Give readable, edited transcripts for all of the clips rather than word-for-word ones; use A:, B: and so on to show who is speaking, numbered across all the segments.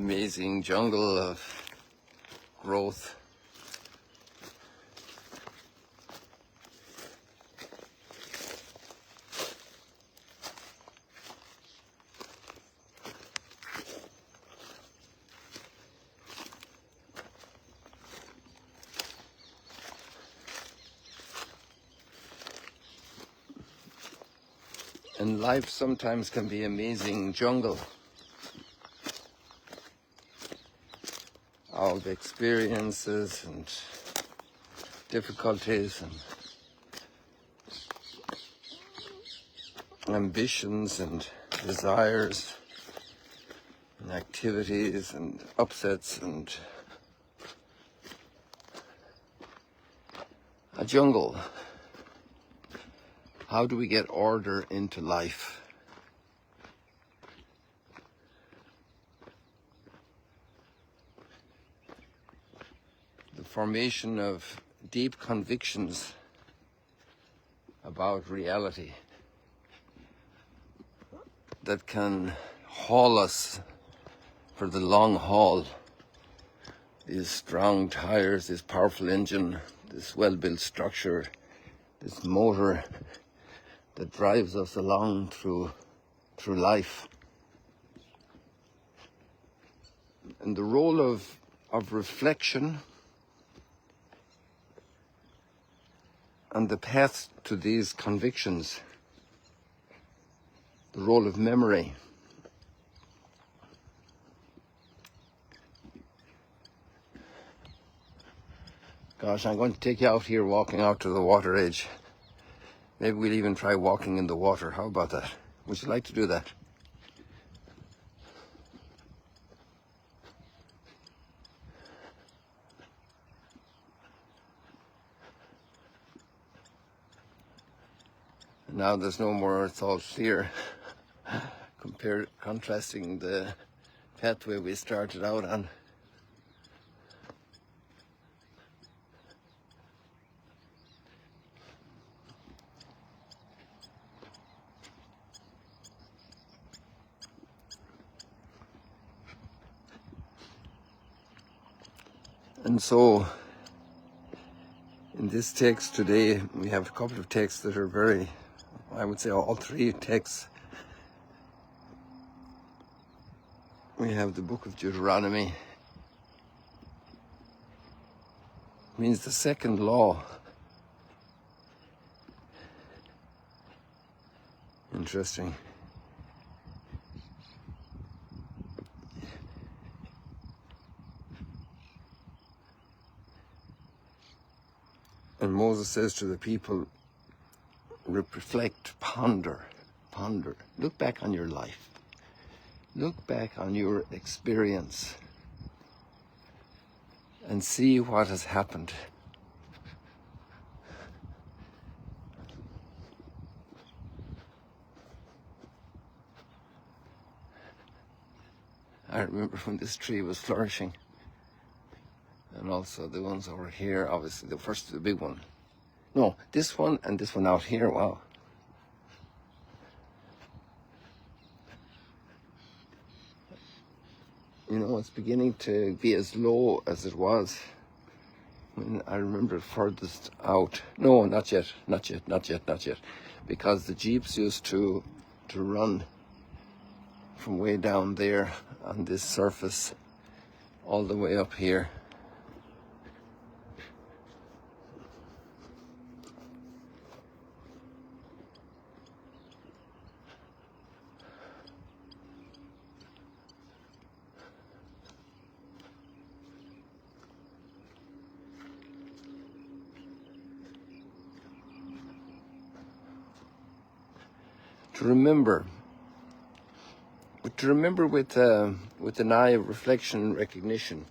A: amazing jungle of growth. And life sometimes can be amazing jungle of experiences and difficulties and ambitions and desires and activities and upsets and a jungle. How do we get order into life? The formation of deep convictions about reality that can haul us for the long haul. These strong tires, this powerful engine, this well-built structure, this motor that drives us along through life. And the role of reflection and the path to these convictions, the role of memory. Gosh, I'm going to take you out here walking out to the water edge. Maybe we'll even try walking in the water. How about that? Would you like to do that? Now there's no more salt here. Contrasting the pathway we started out on. And so, in this text today, we have a couple of texts that are very, I would say all three texts. We have the book of Deuteronomy. It means the second law. Interesting. And Moses says to the people, reflect, ponder. Look back on your life. Look back on your experience and see what has happened. I remember when this tree was flourishing. And also the ones over here, obviously the big one. No, this one and this one out here, wow. You know, it's beginning to be as low as it was when I remember furthest out. No, not yet. Because the jeeps used to run from way down there on this surface all the way up here. To remember with an eye of reflection and recognition.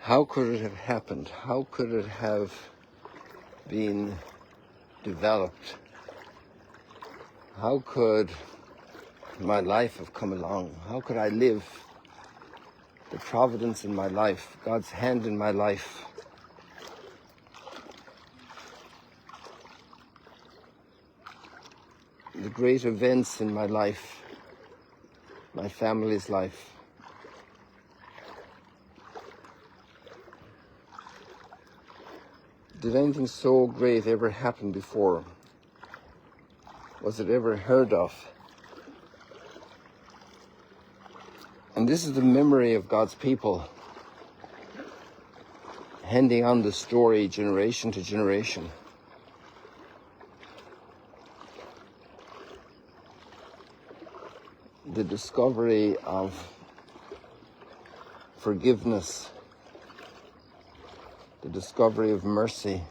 A: How could it have happened? How could it have been developed? How could my life have come along? How could I live the providence in my life, God's hand in my life? The great events in my life, my family's life. Did anything so great ever happen before? Was it ever heard of? And this is the memory of God's people, handing on the story generation to generation. The discovery of forgiveness, the discovery of mercy,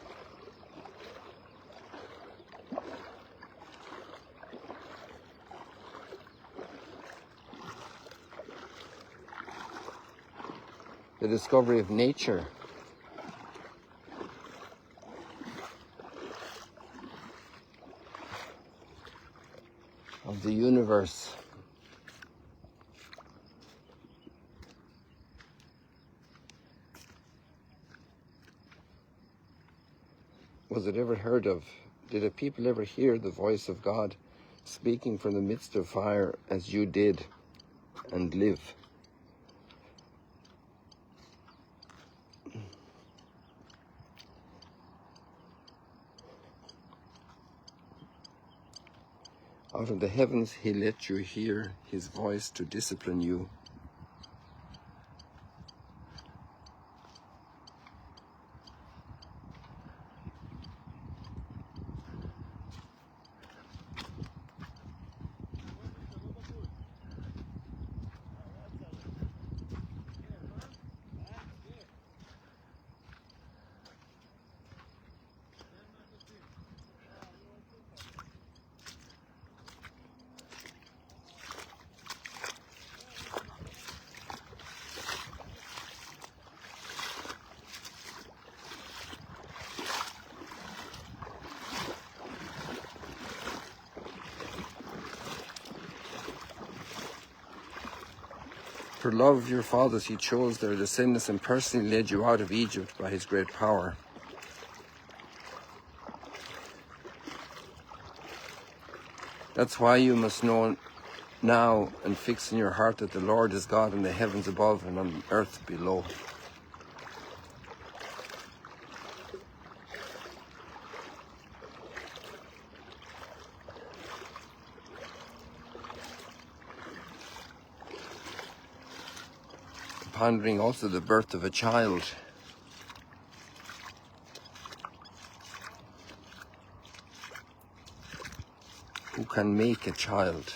A: the discovery of nature, of the universe. Was it ever heard of? Did a people ever hear the voice of God speaking from the midst of fire as you did and live? Out of the heavens he let you hear his voice to discipline you. For love of your fathers, he chose their descendants and personally led you out of Egypt by his great power. That's why you must know now and fix in your heart that the Lord is God in the heavens above and on the earth below. Pondering also the birth of a child. Who can make a child?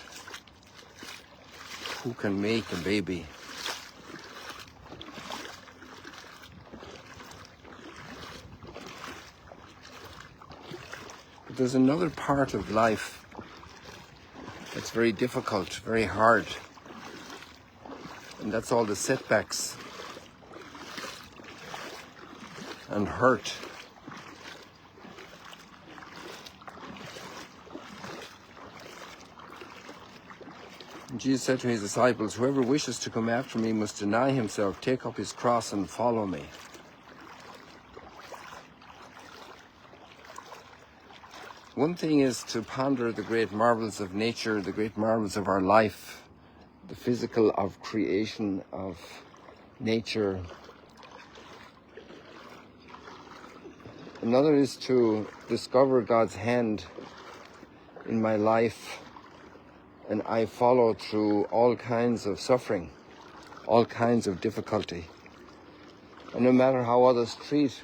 A: Who can make a baby? But there's another part of life that's very difficult, very hard. And that's all the setbacks and hurt. And Jesus said to his disciples, whoever wishes to come after me must deny himself, take up his cross and follow me. One thing is to ponder the great marvels of nature, the great marvels of our life, the physical of creation, of nature. Another is to discover God's hand in my life, and I follow through all kinds of suffering, all kinds of difficulty. And no matter how others treat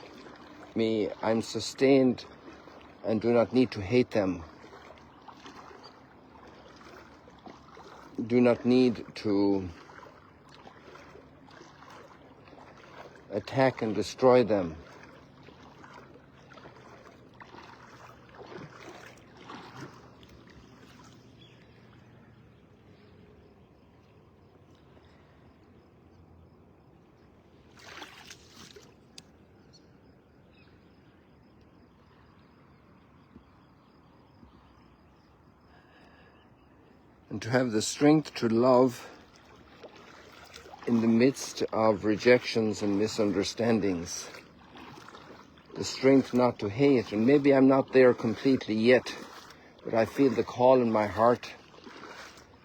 A: me, I'm sustained and do not need to hate them. Do not need to attack and destroy them. and to have the strength to love in the midst of rejections and misunderstandings. The strength not to hate, and maybe I'm not there completely yet, but I feel the call in my heart,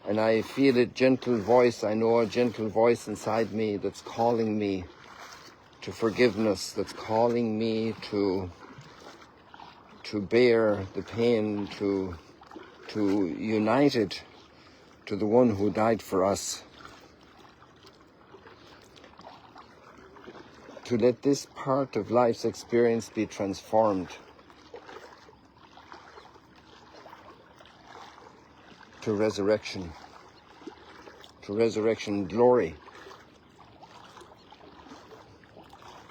A: and I feel a gentle voice. I know a gentle voice inside me that's calling me to forgiveness, that's calling me to bear the pain, to unite it to the one who died for us. To let this part of life's experience be transformed to resurrection glory.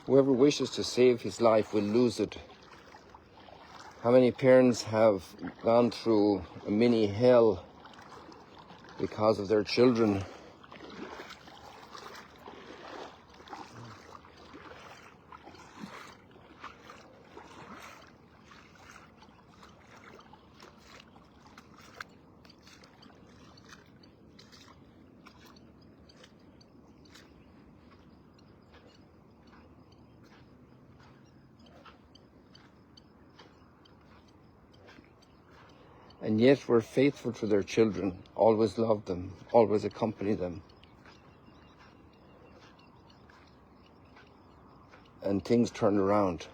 A: Whoever wishes to save his life will lose it. How many parents have gone through a mini hell because of their children? And yet we're faithful to their children, always love them, always accompany them. And things turned around.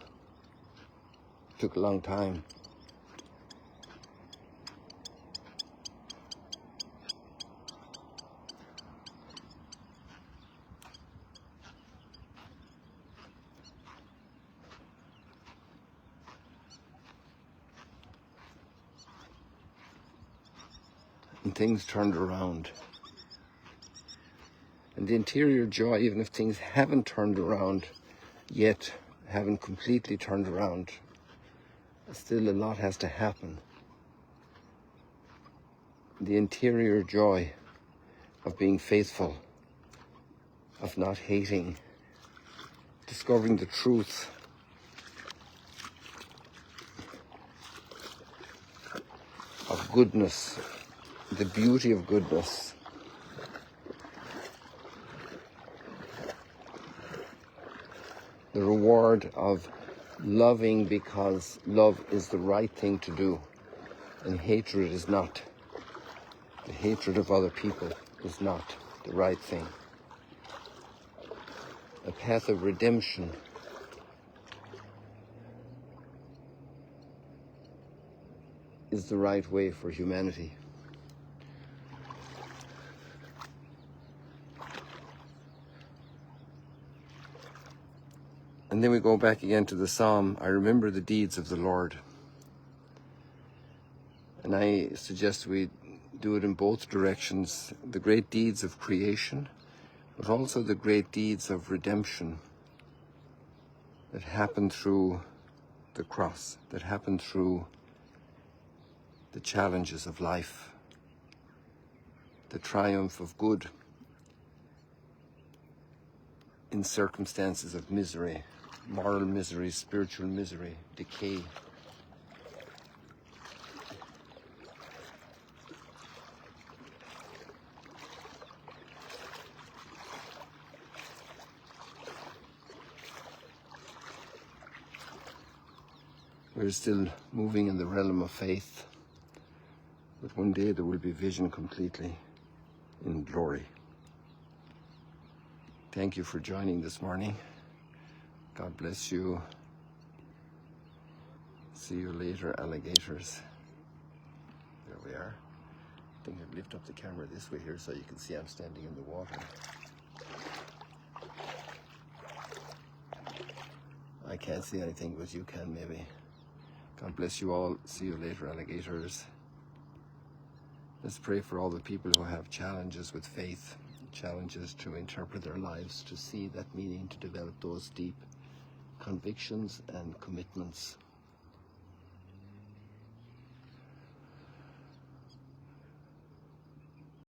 A: Took a long time. And things turned around. And the interior joy, even if things haven't turned around yet, haven't completely turned around, still a lot has to happen. The interior joy of being faithful, of not hating, discovering the truth, of goodness, the beauty of goodness. The reward of loving because love is the right thing to do and hatred is not. The hatred of other people is not the right thing. A path of redemption is the right way for humanity. And then we go back again to the psalm, I remember the deeds of the Lord. And I suggest we do it in both directions, the great deeds of creation, but also the great deeds of redemption that happen through the cross, that happen through the challenges of life, the triumph of good in circumstances of misery, moral misery, spiritual misery, decay. We're still moving in the realm of faith, but one day there will be vision completely in glory. Thank you for joining this morning. God bless you. See you later, alligators. There we are. I think I'd lift up the camera this way here so you can see I'm standing in the water. I can't see anything, but you can maybe. God bless you all. See you later, alligators. Let's pray for all the people who have challenges with faith, challenges to interpret their lives, to see that meaning, to develop those deep convictions and commitments.